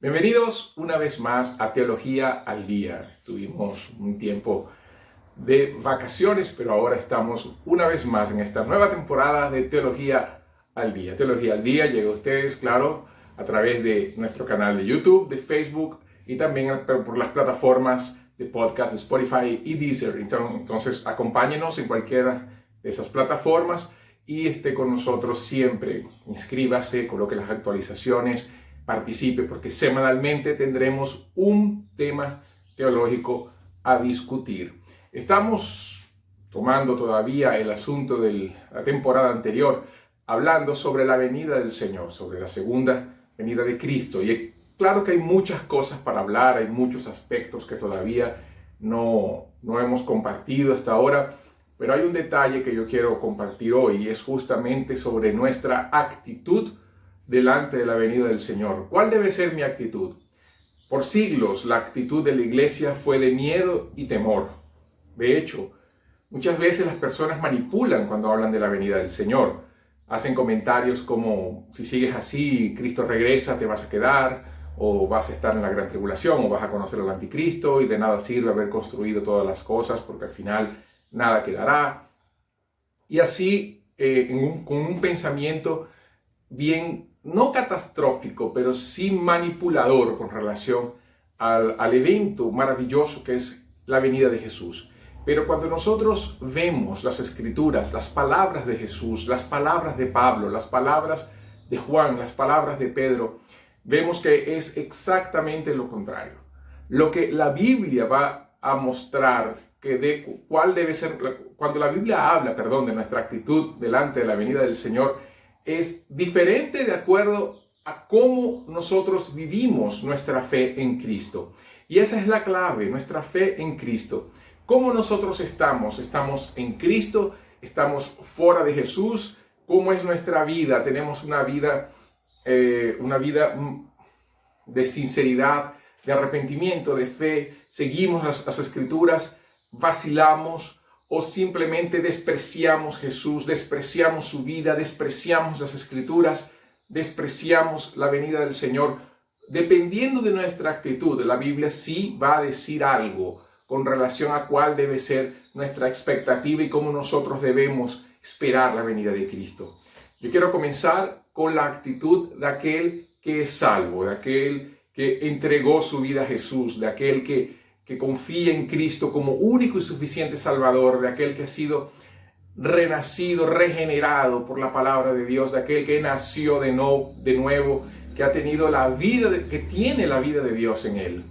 Bienvenidos una vez más a Teología al Día. Tuvimos un tiempo de vacaciones, pero ahora estamos una vez más en esta nueva temporada de Teología al Día. Teología al Día llega a ustedes, claro, a través de nuestro canal de YouTube, de Facebook y también por las plataformas de podcast de Spotify y Deezer. Entonces, acompáñenos en cualquiera de esas plataformas y esté con nosotros siempre. Inscríbase, coloque las actualizaciones, participe, porque semanalmente tendremos un tema teológico a discutir. Estamos tomando todavía el asunto de la temporada anterior, hablando sobre la venida del Señor, sobre la segunda venida de Cristo. Y claro que hay muchas cosas para hablar, hay muchos aspectos que todavía no hemos compartido hasta ahora, pero hay un detalle que yo quiero compartir hoy y es justamente sobre nuestra actitud delante de la venida del Señor. ¿Cuál debe ser mi actitud? Por siglos la actitud de la iglesia fue de miedo y temor. De hecho, muchas veces las personas manipulan cuando hablan de la venida del Señor. Hacen comentarios como, si sigues así, Cristo regresa, te vas a quedar, o vas a estar en la gran tribulación, o vas a conocer al anticristo, y de nada sirve haber construido todas las cosas, porque al final nada quedará. Y así, con un pensamiento bien, no catastrófico, pero sí manipulador con relación al evento maravilloso que es la venida de Jesús. Pero cuando nosotros vemos las Escrituras, las palabras de Jesús, las palabras de Pablo, las palabras de Juan, las palabras de Pedro, vemos que es exactamente lo contrario. Lo que la Biblia va a mostrar cuál debe ser, cuando la Biblia habla, de nuestra actitud delante de la venida del Señor, es diferente de acuerdo a cómo nosotros vivimos nuestra fe en Cristo. Y esa es la clave, nuestra fe en Cristo. ¿Cómo nosotros estamos? ¿Estamos en Cristo? ¿Estamos fuera de Jesús? ¿Cómo es nuestra vida? ¿Tenemos una vida de sinceridad, de arrepentimiento, de fe? ¿Seguimos las Escrituras? ¿Vacilamos? ¿O simplemente despreciamos Jesús, despreciamos su vida, despreciamos las Escrituras, despreciamos la venida del Señor? Dependiendo de nuestra actitud, la Biblia sí va a decir algo con relación a cuál debe ser nuestra expectativa y cómo nosotros debemos esperar la venida de Cristo. Yo quiero comenzar con la actitud de aquel que es salvo, de aquel que entregó su vida a Jesús, de aquel que confía en Cristo como único y suficiente Salvador, de aquel que ha sido renacido, regenerado por la palabra de Dios, de aquel que nació de nuevo, que ha tenido que tiene la vida de Dios en él.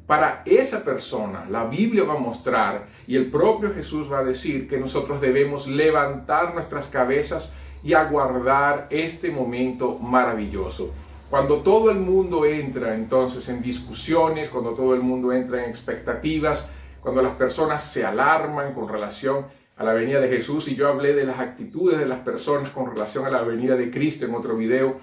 Para esa persona, la Biblia va a mostrar, y el propio Jesús va a decir, que nosotros debemos levantar nuestras cabezas y aguardar este momento maravilloso. Cuando todo el mundo entra entonces en discusiones, cuando todo el mundo entra en expectativas, cuando las personas se alarman con relación a la venida de Jesús, y yo hablé de las actitudes de las personas con relación a la venida de Cristo en otro video,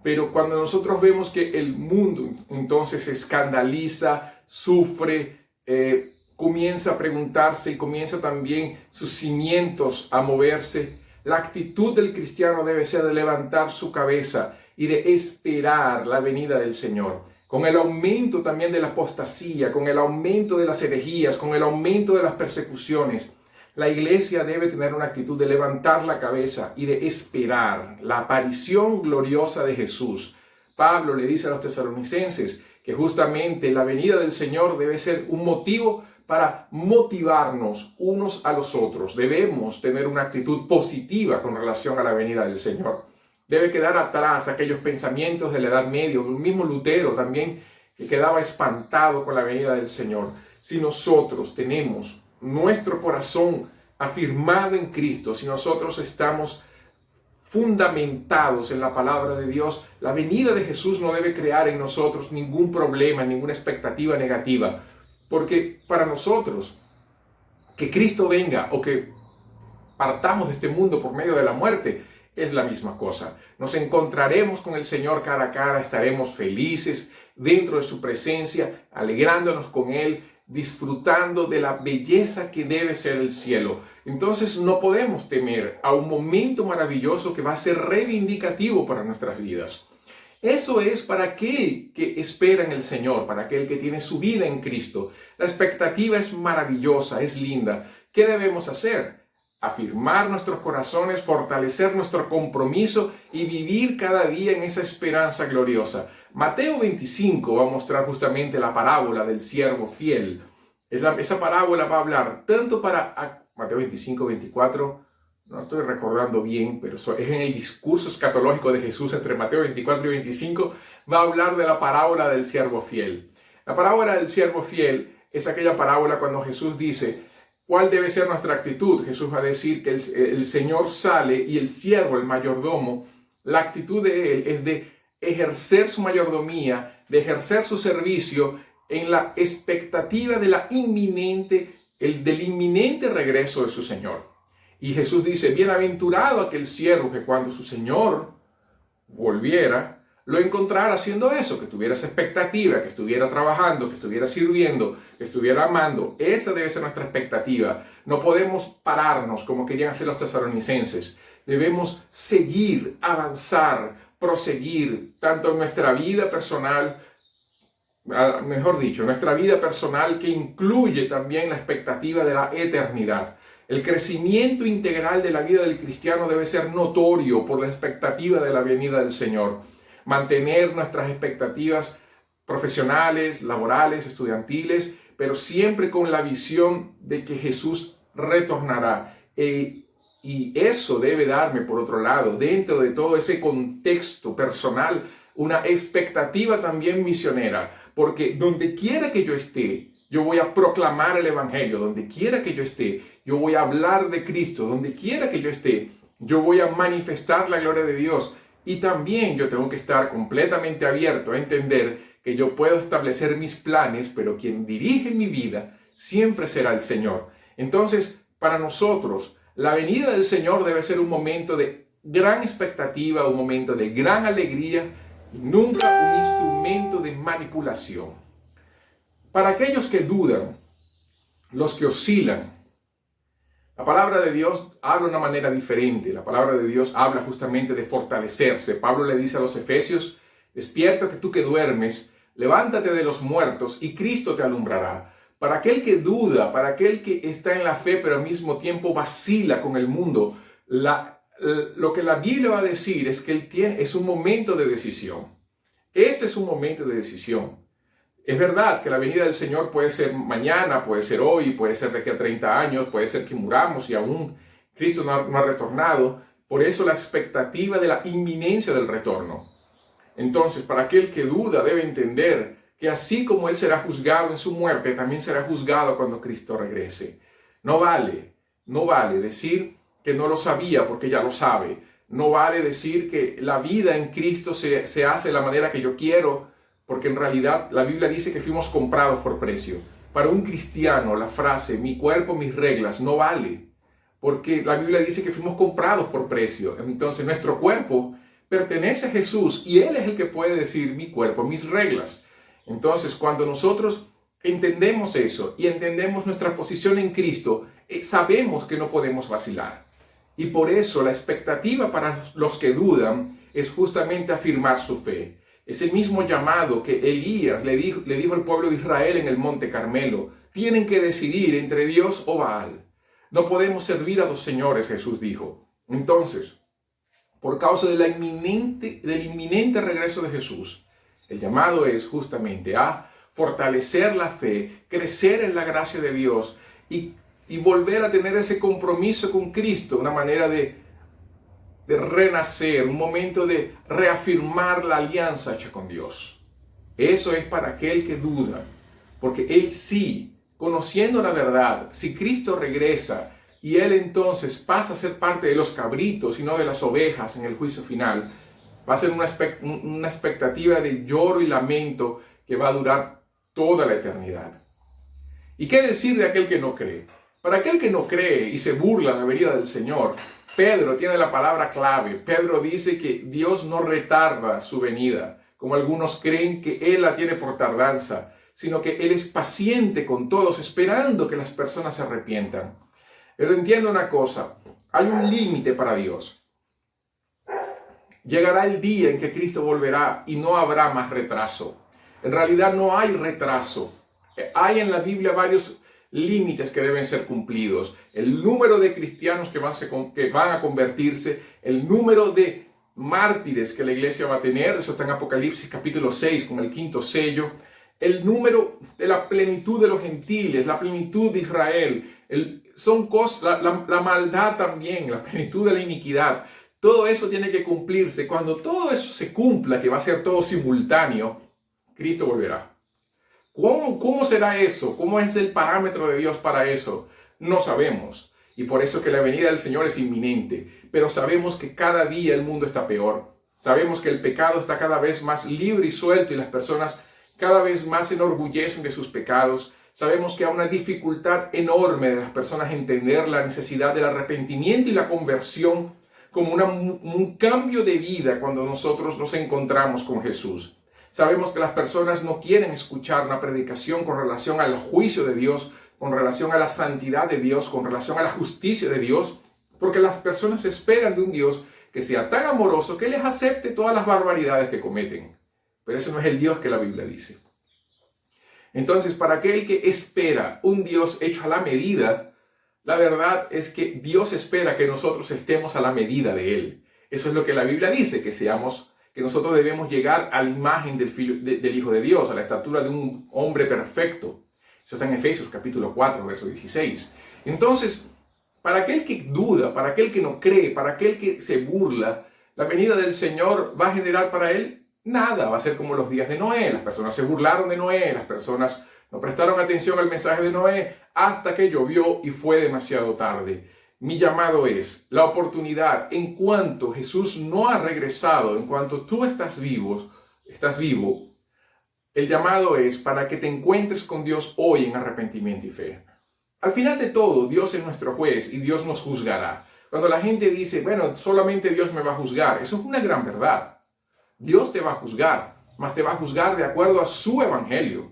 pero cuando nosotros vemos que el mundo entonces se escandaliza, sufre, comienza a preguntarse y comienza también sus cimientos a moverse, la actitud del cristiano debe ser de levantar su cabeza y de esperar la venida del Señor. Con el aumento también de la apostasía, con el aumento de las herejías, con el aumento de las persecuciones, la iglesia debe tener una actitud de levantar la cabeza y de esperar la aparición gloriosa de Jesús. Pablo le dice a los tesalonicenses que justamente la venida del Señor debe ser un motivo para motivarnos unos a los otros. Debemos tener una actitud positiva con relación a la venida del Señor. Debe quedar atrás aquellos pensamientos de la Edad Media, el mismo Lutero también, que quedaba espantado con la venida del Señor. Si nosotros tenemos nuestro corazón afirmado en Cristo, si nosotros estamos fundamentados en la palabra de Dios, la venida de Jesús no debe crear en nosotros ningún problema, ninguna expectativa negativa. Porque para nosotros, que Cristo venga o que partamos de este mundo por medio de la muerte, es la misma cosa. Nos encontraremos con el Señor cara a cara, estaremos felices dentro de su presencia, alegrándonos con Él, disfrutando de la belleza que debe ser el cielo. Entonces no podemos temer a un momento maravilloso que va a ser reivindicativo para nuestras vidas. Eso es para aquel que espera en el Señor, para aquel que tiene su vida en Cristo. La expectativa es maravillosa, es linda. ¿Qué debemos hacer? Afirmar nuestros corazones, fortalecer nuestro compromiso y vivir cada día en esa esperanza gloriosa. Mateo 25 va a mostrar justamente la parábola del siervo fiel. Esa parábola va a hablar tanto para Mateo 25, 24, no estoy recordando bien, pero es en el discurso escatológico de Jesús entre Mateo 24 y 25, va a hablar de la parábola del siervo fiel. La parábola del siervo fiel es aquella parábola cuando Jesús dice, ¿cuál debe ser nuestra actitud? Jesús va a decir que el Señor sale y el siervo, el mayordomo, la actitud de él es de ejercer su mayordomía, de ejercer su servicio en la expectativa de del inminente regreso de su Señor. Y Jesús dice, bienaventurado aquel siervo que cuando su Señor volviera, lo encontrara haciendo eso, que tuviera esa expectativa, que estuviera trabajando, que estuviera sirviendo, que estuviera amando. Esa debe ser nuestra expectativa. No podemos pararnos como querían hacer los tesalonicenses. Debemos seguir, avanzar, proseguir, tanto en nuestra vida personal, mejor dicho, nuestra vida personal que incluye también la expectativa de la eternidad. El crecimiento integral de la vida del cristiano debe ser notorio por la expectativa de la venida del Señor. Mantener nuestras expectativas profesionales, laborales, estudiantiles, pero siempre con la visión de que Jesús retornará. Y eso debe darme, por otro lado, dentro de todo ese contexto personal, una expectativa también misionera, porque donde quiera que yo esté, yo voy a proclamar el Evangelio. Donde quiera que yo esté, yo voy a hablar de Cristo. Donde quiera que yo esté, yo voy a manifestar la gloria de Dios. Y también yo tengo que estar completamente abierto a entender que yo puedo establecer mis planes, pero quien dirige mi vida siempre será el Señor. Entonces, para nosotros, la venida del Señor debe ser un momento de gran expectativa, un momento de gran alegría y nunca un instrumento de manipulación. Para aquellos que dudan, los que oscilan, la palabra de Dios habla de una manera diferente. La palabra de Dios habla justamente de fortalecerse. Pablo le dice a los Efesios, despiértate tú que duermes, levántate de los muertos y Cristo te alumbrará. Para aquel que duda, para aquel que está en la fe pero al mismo tiempo vacila con el mundo, lo que la Biblia va a decir es que es un momento de decisión. Este es un momento de decisión. Es verdad que la venida del Señor puede ser mañana, puede ser hoy, puede ser de aquí a 30 años, puede ser que muramos y aún Cristo no ha retornado. Por eso la expectativa de la inminencia del retorno. Entonces, para aquel que duda debe entender que así como Él será juzgado en su muerte, también será juzgado cuando Cristo regrese. No vale decir que no lo sabía porque ya lo sabe. No vale decir que la vida en Cristo se hace de la manera que yo quiero, porque en realidad la Biblia dice que fuimos comprados por precio. Para un cristiano la frase, mi cuerpo, mis reglas, no vale. Porque la Biblia dice que fuimos comprados por precio. Entonces nuestro cuerpo pertenece a Jesús y Él es el que puede decir mi cuerpo, mis reglas. Entonces cuando nosotros entendemos eso y entendemos nuestra posición en Cristo, sabemos que no podemos vacilar. Y por eso la expectativa para los que dudan es justamente afirmar su fe. Es el mismo llamado que Elías le dijo al pueblo de Israel en el Monte Carmelo. Tienen que decidir entre Dios o Baal. No podemos servir a dos señores, Jesús dijo. Entonces, por causa del inminente regreso de Jesús, el llamado es justamente a fortalecer la fe, crecer en la gracia de Dios y volver a tener ese compromiso con Cristo, una manera de renacer, un momento de reafirmar la alianza hecha con Dios. Eso es para aquel que duda, porque él sí, conociendo la verdad, si Cristo regresa y él entonces pasa a ser parte de los cabritos y no de las ovejas en el juicio final, va a ser una expectativa de lloro y lamento que va a durar toda la eternidad. ¿Y qué decir de aquel que no cree? Para aquel que no cree y se burla de la venida del Señor, Pedro tiene la palabra clave. Pedro dice que Dios no retarda su venida, como algunos creen que Él la tiene por tardanza, sino que Él es paciente con todos, esperando que las personas se arrepientan. Pero entiendo una cosa, hay un límite para Dios. Llegará el día en que Cristo volverá y no habrá más retraso. En realidad no hay retraso. Hay en la Biblia varios límites que deben ser cumplidos. El número de cristianos que van a convertirse, el número de mártires que la iglesia va a tener, eso está en Apocalipsis capítulo 6 con el 5º sello, el número de la plenitud de los gentiles, la plenitud de Israel, son cosas, la maldad también, la plenitud de la iniquidad. Todo eso tiene que cumplirse. Cuando todo eso se cumpla, que va a ser todo simultáneo, Cristo volverá. ¿Cómo será eso? ¿Cómo es el parámetro de Dios para eso? No sabemos. Y por eso que la venida del Señor es inminente. Pero sabemos que cada día el mundo está peor. Sabemos que el pecado está cada vez más libre y suelto y las personas cada vez más se enorgullecen de sus pecados. Sabemos que hay una dificultad enorme de las personas entender la necesidad del arrepentimiento y la conversión como un cambio de vida cuando nosotros nos encontramos con Jesús. Sabemos que las personas no quieren escuchar una predicación con relación al juicio de Dios, con relación a la santidad de Dios, con relación a la justicia de Dios, porque las personas esperan de un Dios que sea tan amoroso que les acepte todas las barbaridades que cometen. Pero ese no es el Dios que la Biblia dice. Entonces, para aquel que espera un Dios hecho a la medida, la verdad es que Dios espera que nosotros estemos a la medida de Él. Eso es lo que la Biblia dice, que nosotros debemos llegar a la imagen del Hijo de Dios, a la estatura de un hombre perfecto. Eso está en Efesios capítulo 4, verso 16. Entonces, para aquel que duda, para aquel que no cree, para aquel que se burla, la venida del Señor va a generar para él nada. Va a ser como los días de Noé. Las personas se burlaron de Noé, las personas no prestaron atención al mensaje de Noé hasta que llovió y fue demasiado tarde. Mi llamado es la oportunidad, en cuanto Jesús no ha regresado, en cuanto tú estás vivo, el llamado es para que te encuentres con Dios hoy en arrepentimiento y fe. Al final de todo, Dios es nuestro juez y Dios nos juzgará. Cuando la gente dice, bueno, solamente Dios me va a juzgar, eso es una gran verdad. Dios te va a juzgar, mas te va a juzgar de acuerdo a su evangelio.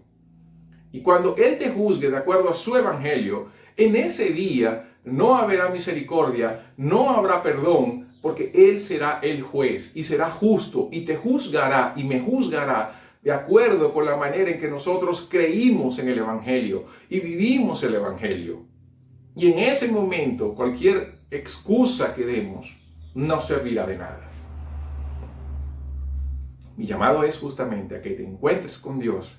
Y cuando Él te juzgue de acuerdo a su evangelio, en ese día no habrá misericordia, no habrá perdón, porque Él será el juez y será justo y te juzgará y me juzgará de acuerdo con la manera en que nosotros creímos en el evangelio y vivimos el evangelio. Y en ese momento cualquier excusa que demos no servirá de nada. Mi llamado es justamente a que te encuentres con Dios,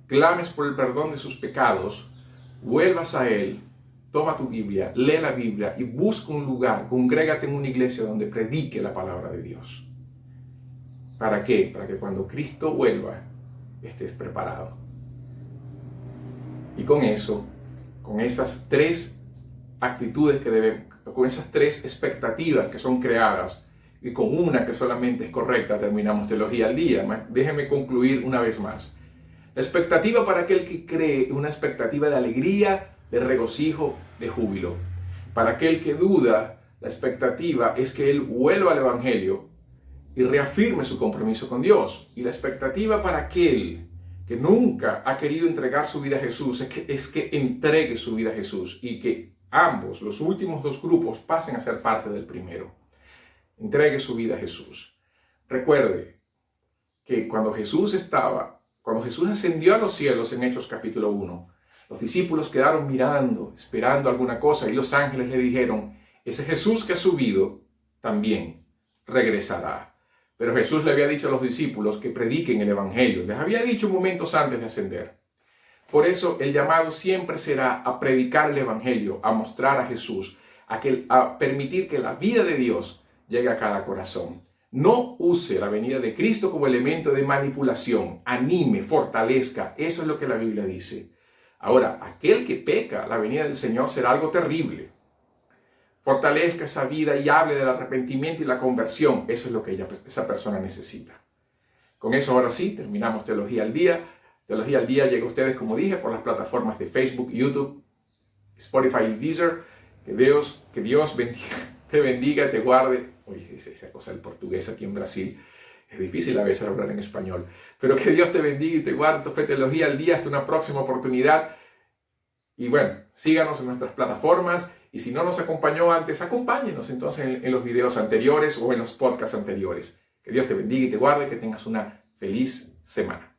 clames por el perdón de sus pecados, vuelvas a Él, toma tu Biblia, lee la Biblia y busca un lugar, congrégate en una iglesia donde predique la palabra de Dios. ¿Para qué? Para que cuando Cristo vuelva, estés preparado. Y con eso, con esas tres actitudes con esas tres expectativas que son creadas, y con una que solamente es correcta, terminamos Teología al Día. Déjeme concluir una vez más. La expectativa para aquel que cree es una expectativa de alegría, de regocijo, de júbilo. Para aquel que duda, la expectativa es que él vuelva al Evangelio y reafirme su compromiso con Dios. Y la expectativa para aquel que nunca ha querido entregar su vida a Jesús es que entregue su vida a Jesús y que ambos, los últimos dos grupos, pasen a ser parte del primero. Entregue su vida a Jesús. Recuerde que cuando Jesús ascendió a los cielos en Hechos capítulo 1, los discípulos quedaron mirando, esperando alguna cosa, y los ángeles le dijeron, ese Jesús que ha subido también regresará. Pero Jesús le había dicho a los discípulos que prediquen el Evangelio. Les había dicho momentos antes de ascender. Por eso el llamado siempre será a predicar el Evangelio, a mostrar a Jesús, a permitir que la vida de Dios llegue a cada corazón. No use la venida de Cristo como elemento de manipulación. Anime, fortalezca. Eso es lo que la Biblia dice. Ahora, aquel que peca, la venida del Señor será algo terrible. Fortalezca esa vida y hable del arrepentimiento y la conversión. Eso es lo que esa persona necesita. Con eso, ahora sí, terminamos Teología al Día. Teología al Día llega a ustedes, como dije, por las plataformas de Facebook, YouTube, Spotify y Deezer. Que Dios te bendiga, te guarde. Oye, esa cosa del portugués aquí en Brasil es difícil a veces hablar en español. Pero que Dios te bendiga y te guarde. Esto fue Teología al Día. Hasta una próxima oportunidad. Y bueno, síganos en nuestras plataformas. Y si no nos acompañó antes, acompáñenos entonces en los videos anteriores o en los podcasts anteriores. Que Dios te bendiga y te guarde, que tengas una feliz semana.